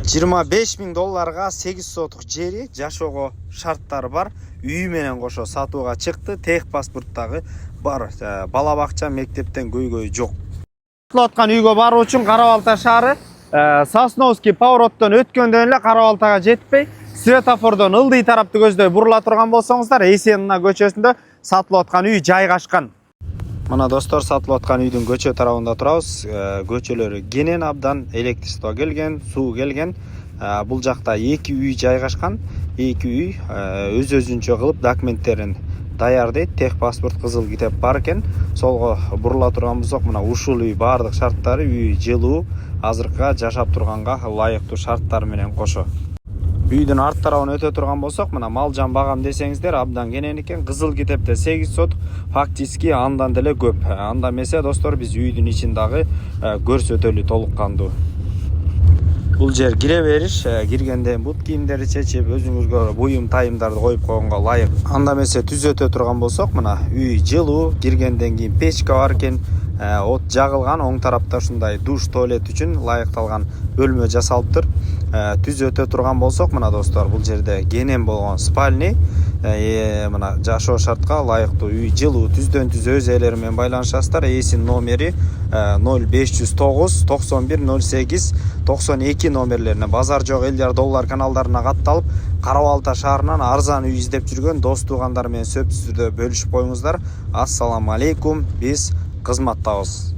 $25.000 8 сотық жери жашоого шарттары бар. Үй менен кошо сатууга чыкты. Тех паспорттагы бар. Бала бакча, мектептен көйгөй жок. Аткан үйгө баруу үчүн Кара-Балта шаары Сосновский повороттон өткөндөн эле Кара-Балтага жетпей, светофордон ылдый тарапты көздөй бурула турган болсоңуздар, Эсенина көчөсүндө сатылып аткан үй жайгашкан. Мына достор, сатылып аткан үйдүн көчө тарабында турабыз. Көчөлөрү кенен абдан, электричество келген, суу келген. Бул жакта 2 үй жайгашкан. 2 үй өз-өзүнчө кылып документтерин даярдайт. Тех паспорт, кызыл китеп бар экен. Солго бурула турган болсок, мына ушул үй бардык шарттары, үй жылуу, азыркыга жашап турганга ылайыктуу шарттар менен кошо. Үйдүн арт тарабын өтө турган болсок, мына мал жан багам десеңиздер абдан кенен экен. Кызыл китепте 8 сот, фактически андан деле көп. Анда эмесе достор, биз үйдүн ичин дагы көрсөтөлү толук кандуу. Бул жер кире бериш, киргенден бут кийимдерди чечип, өзүңүзгө буюм тайымдарды коюп койгонго ылайык. Анда эмесе түз өтө турган болсок, мына үй жылуу, киргенден кийин печка бар экен. От жагылган, оң тарапта ушундай душ, туалет үчүн ылайыкталган бөлмө жасалыптыр. Түз өтө турган болсок, мына достор, бул жерде кенен болгон спальни, мына жашоо шартка ылайыктуу үй жылуу, түздөн түз өз ээлери менен байланышасыздар. Эсин номери 0509 91 08 92 номерлерине базар жок $50 каналдарына катталып, Кара-Балта шаарынан арзан үй издеп жүргөн дос туугандар менен сөзсүздө бөлүшүп коюңуздар. Ассаламу алейкум. Биз кызматтабыз.